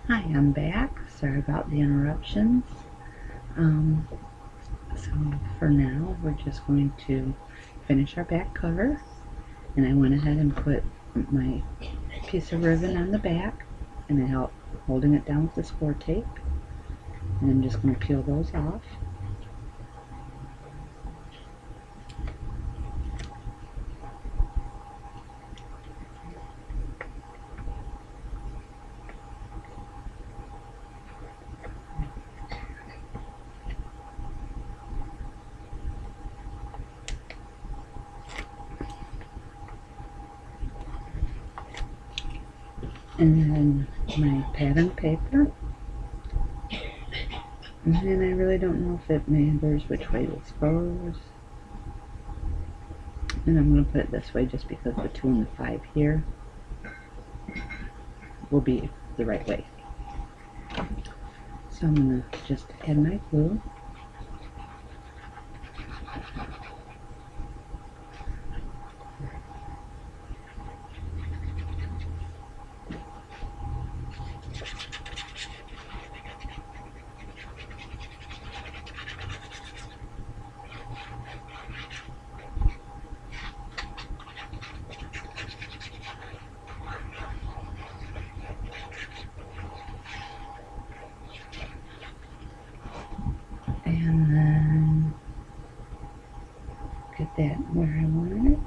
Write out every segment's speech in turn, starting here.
Hi, I'm back. Sorry about the interruptions. So for now, we're just going to finish our back cover. And I went ahead and put my piece of ribbon on the back, and I help holding it down with the score tape. And I'm just going to peel those off. And then my pattern paper. And then I really don't know if it matters which way this goes. And I'm going to put it this way just because the 2 and the 5 here will be the right way. So I'm going to just add my glue. And then get that where I want it.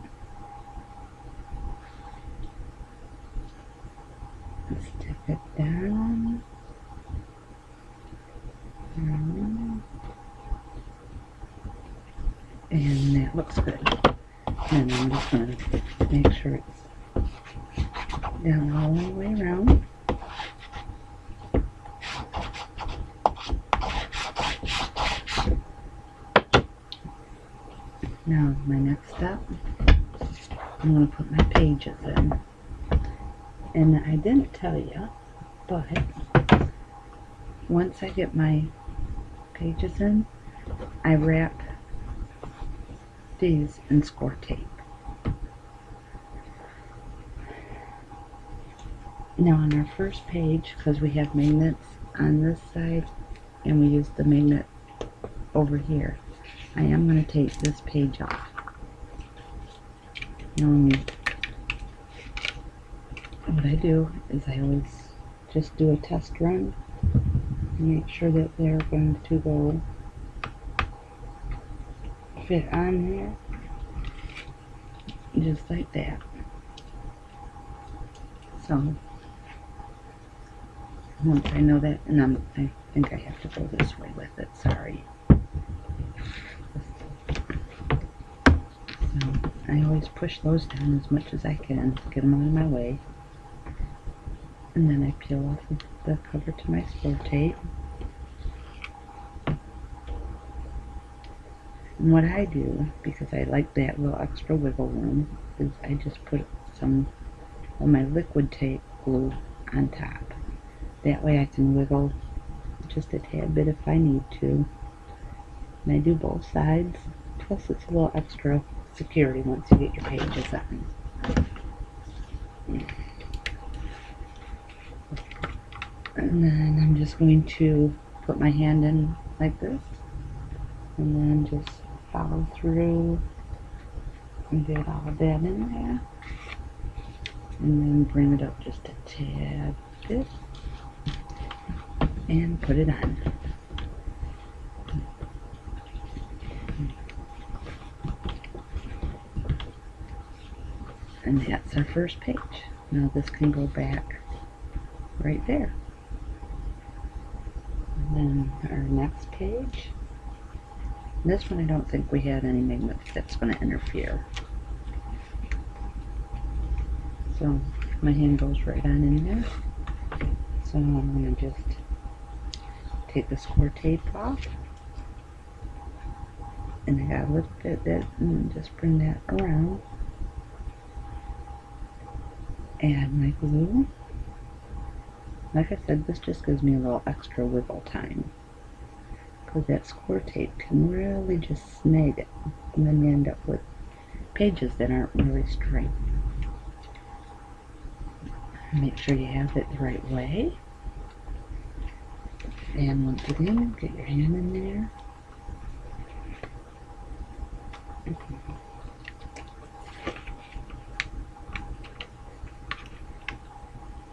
Stick it down. And that looks good. And I'm just going to make sure it's down all the way around. Now my next step, I'm going to put my pages in. And I didn't tell you, but once I get my pages in, I wrap these in score tape. Now on our first page, because we have magnets on this side and we use the magnet over here, I am going to take this page off. Now what I do is I always just do a test run and make sure that they're going to go fit on there, just like that. So once I know that, and I think I have to go this way with it, sorry. So I always push those down as much as I can to get them out of my way. And then I peel off the cover to my score tape. And what I do, because I like that little extra wiggle room, is I just put some of my liquid tape glue on top. That way I can wiggle just a tad bit if I need to. And I do both sides. Plus it's a little extra security once you get your pages on. And then I'm just going to put my hand in like this, and then just follow through and get all of that in there, and then bring it up just a tad bit and put it on. And that's our first page. Now this can go back right there. And then our next page. This one I don't think we had any magnets that's going to interfere. So my hand goes right on in there. So I'm going to just take the score tape off. And I got a little bit of it, and just bring that around. Add my glue. Like I said, this just gives me a little extra wiggle time, because that score tape can really just snag it, and then you end up with pages that aren't really straight. Make sure you have it the right way. And once again, get your hand in there.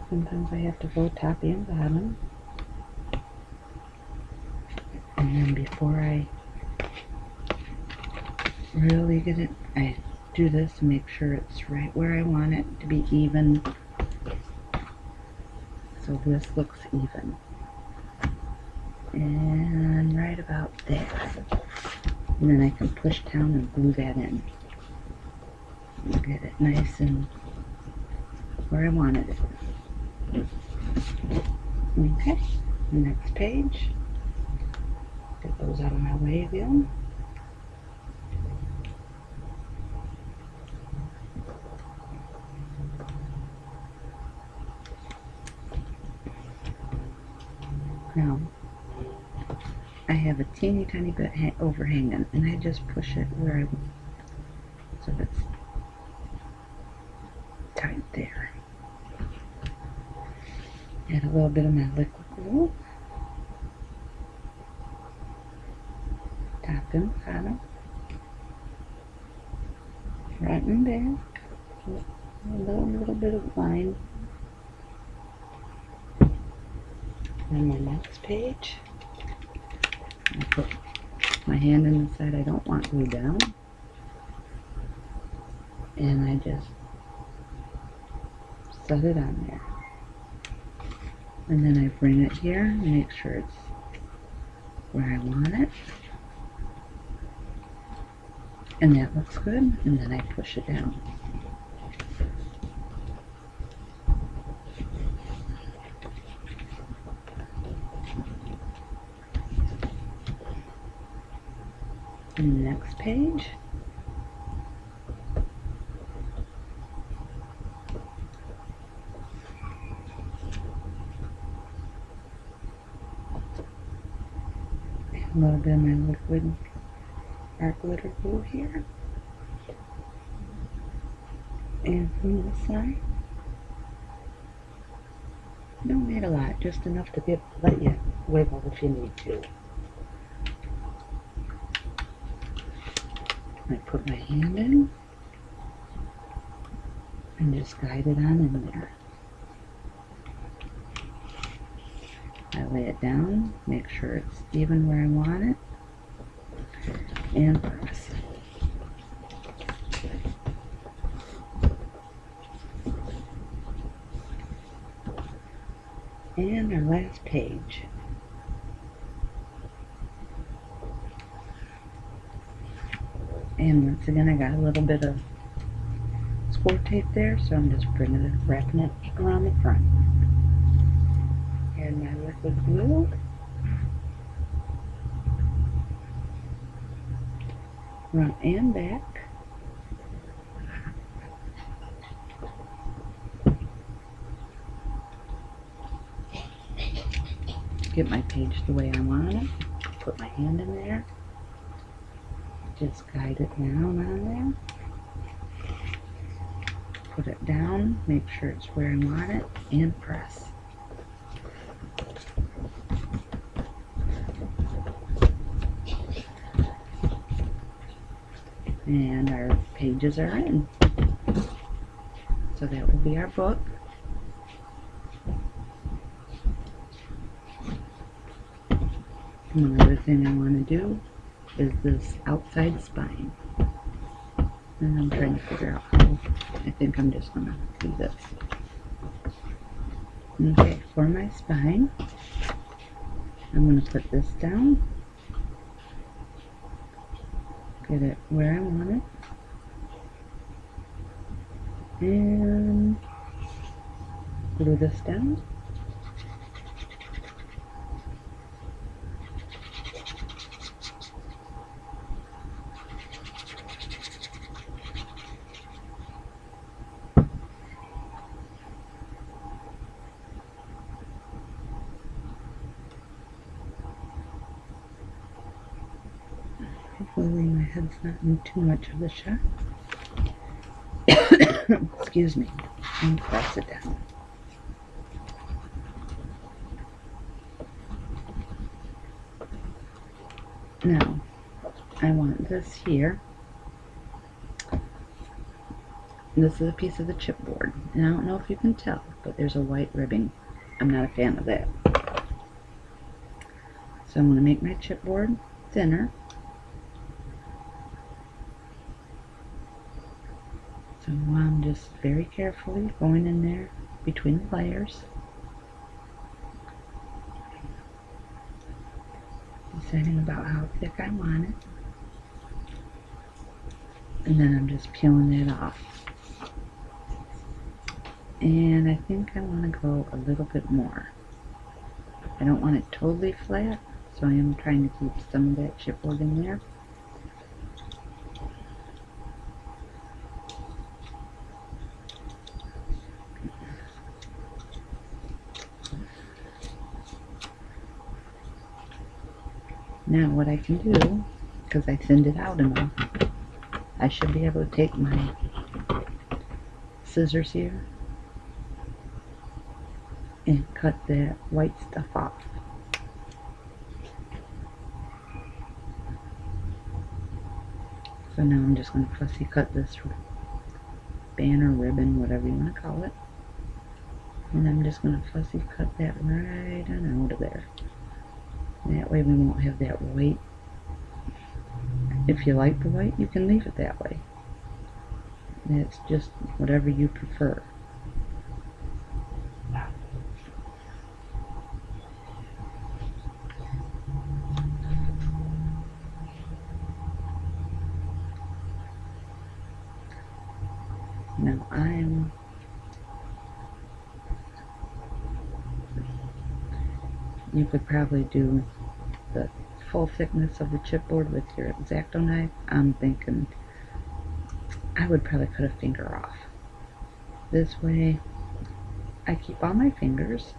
Sometimes I have to go top and bottom. And then before I really get it, I do this to make sure it's right where I want it to be even. So this looks even. And right about there. And then I can push down and glue that in. Get it nice and where I wanted it. Okay, next page. Get those out of my way again. Now, I have a teeny tiny bit overhanging, and I just push it where I want, so it's tight there. Add a little bit of my liquid glue. Top and bottom. Front and back. A little bit of line. On my next page, I put my hand in the side I don't want glue down. And I just set it on there. And then I bring it here and make sure it's where I want it. And that looks good. And then I push it down. And the next page. A little bit of my liquid art glitter glue here. And from this side. Don't need a lot, just enough to let you wiggle if you need to. I put my hand in and just guide it on in there. I lay it down, make sure it's even where I want it, and press. And our last page. And once again, I got a little bit of score tape there, so I'm just wrapping it around the front. And my liquid glue. Front and back. Get my page the way I want it. Put my hand in there. Just guide it down on there. Put it down, make sure it's where I want it, and press. And our pages are in. So that will be our book. One other thing I want to do is this outside spine. And I'm trying to figure out how. I think I'm just going to do this. Okay, for my spine, I'm going to put this down. Get it where I want it. And glue this down. Hopefully my head's not in too much of the shot. Excuse me. And press it down. Now, I want this here. This is a piece of the chipboard, and I don't know if you can tell, but there's a white ribbing. I'm not a fan of that. So I'm going to make my chipboard thinner. So I'm just very carefully going in there between the layers, deciding about how thick I want it, and then I'm just peeling it off. And I think I want to go a little bit more. I don't want it totally flat, so I am trying to keep some of that chipboard in there. Now what I can do, because I thinned it out enough, I should be able to take my scissors here and cut that white stuff off. So now I'm just going to fussy cut this banner, ribbon, whatever you want to call it. And I'm just going to fussy cut that right on out of there. That way we won't have that white. If you like the white, you can leave it that way. It's just whatever you prefer. Now you could probably do the full thickness of the chipboard with your X-Acto knife. I'm thinking I would probably cut a finger off. This way I keep all my fingers,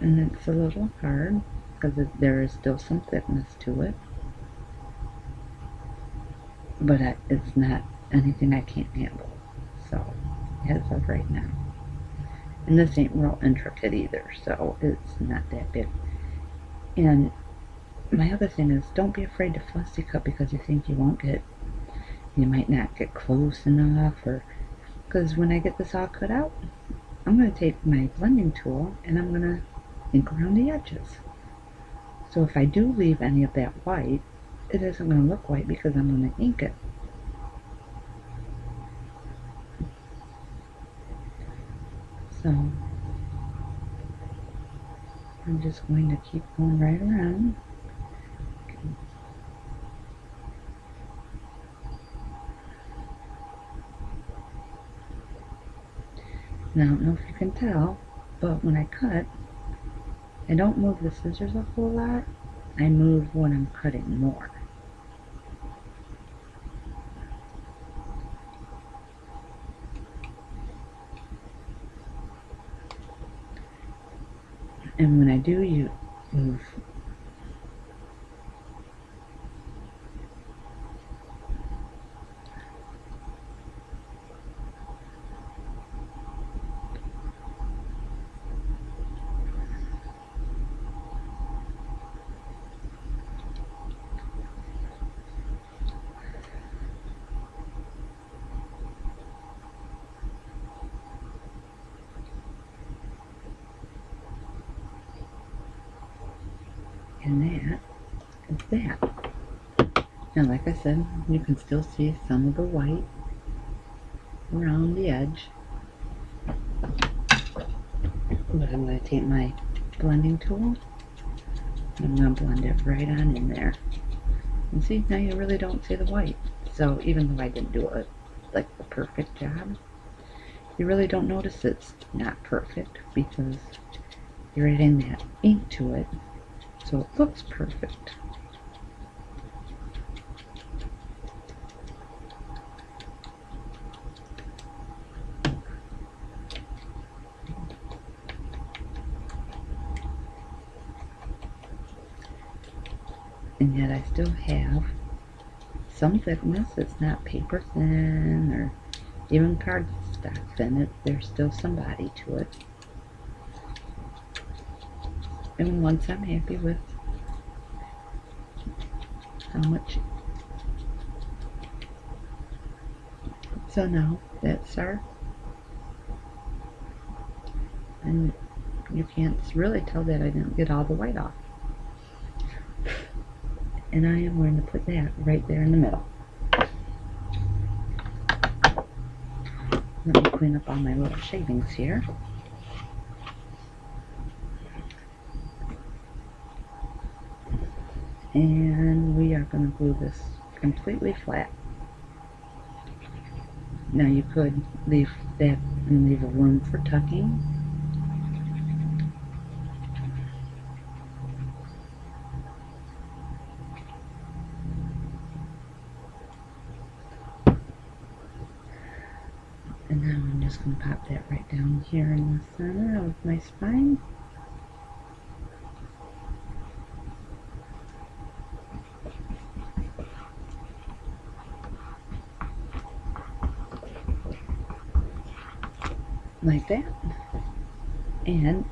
and it's a little hard because there is still some thickness to it, but it's not anything I can't handle. So as of right now, and this ain't real intricate either, so it's not that big. And my other thing is, don't be afraid to fussy cut because you think you might not get close enough, or because when I get this all cut out, I'm going to take my blending tool and I'm going to ink around the edges. So if I do leave any of that white, it isn't going to look white because I'm going to ink it. So I'm just going to keep going right around. Now I don't know if you can tell, but when I cut, I don't move the scissors a whole lot. I move when I'm cutting more. And when I do, you move. And that is that. Now, like I said, you can still see some of the white around the edge. But I'm going to take my blending tool and I'm going to blend it right on in there. And see, now you really don't see the white. So even though I didn't do it like the perfect job, you really don't notice it's not perfect because you're adding that ink to it, so it looks perfect. And yet I still have some thickness. It's not paper thin or even cardstock thin. There's still some body to it. And once I'm happy with how much. So now that's our, and you can't really tell that I didn't get all the white off. And I am going to put that right there in the middle. Let me clean up all my little shavings here. And we are going to glue this completely flat. Now you could leave that and leave a room for tucking. And now I'm just going to pop that right down here in the center of my spine. Like that. And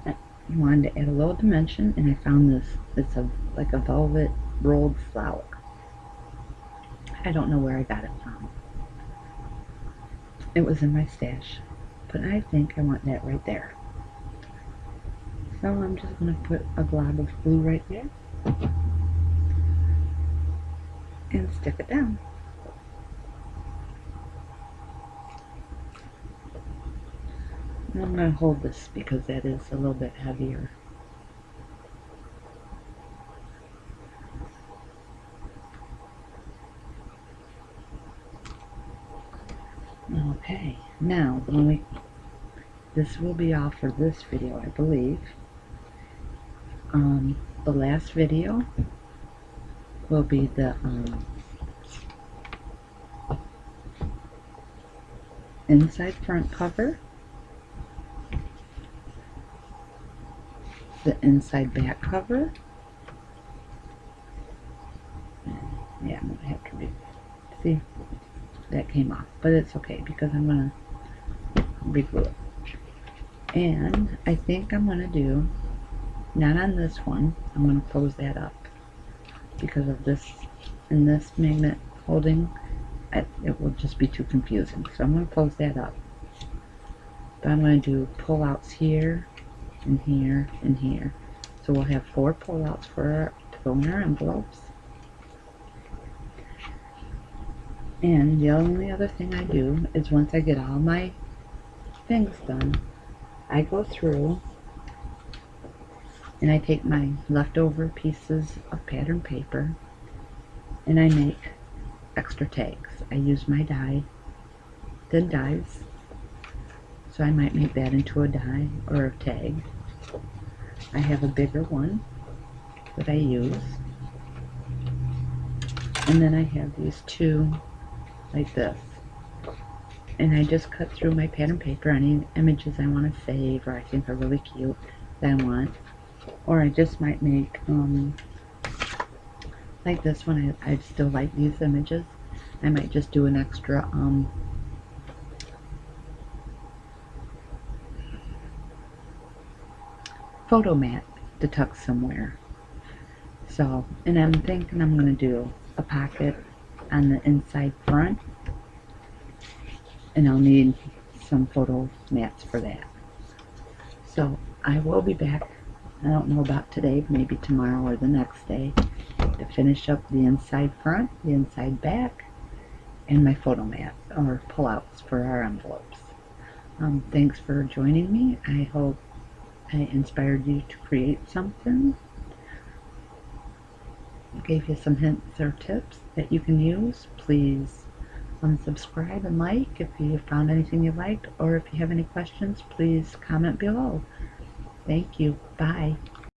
I wanted to add a little dimension, and I found this. It's like a velvet rolled flower. I don't know where I got it from. It was in my stash, but I think I want that right there. So I'm just going to put a glob of glue right there and stick it down. Now I'm going to hold this because that is a little bit heavier. Okay, now this will be all for this video, I believe. The last video will be the inside front cover, the inside back cover. Yeah, I'm gonna have to see, that came off, but it's okay because I'm gonna reglue it. And I think I'm gonna do, not on this one, I'm gonna close that up because of this, and this magnet holding, it will just be too confusing. So I'm gonna close that up. But I'm gonna do pull outs here and here and here. So we'll have 4 pull outs to go in our envelopes. And the only other thing I do is once I get all my things done, I go through and I take my leftover pieces of pattern paper and I make extra tags. I use my die, thin dies, so I might make that into a die or a tag. I have a bigger one that I use, and then I have these 2 like this, and I just cut through my pattern paper any images I want to save or I think are really cute that I want. Or I just might make like this one. I still like these images. I might just do an extra photo mat to tuck somewhere. So, and I'm thinking I'm going to do a pocket on the inside front, and I'll need some photo mats for that. So I will be back, I don't know about today, maybe tomorrow or the next day, to finish up the inside front, the inside back, and my photo mat or pull-outs for our envelopes. Thanks for joining me. I hope I inspired you to create something, gave you some hints or tips that you can use. Please subscribe and like if you found anything you liked, or if you have any questions, please comment below. Thank you. Bye.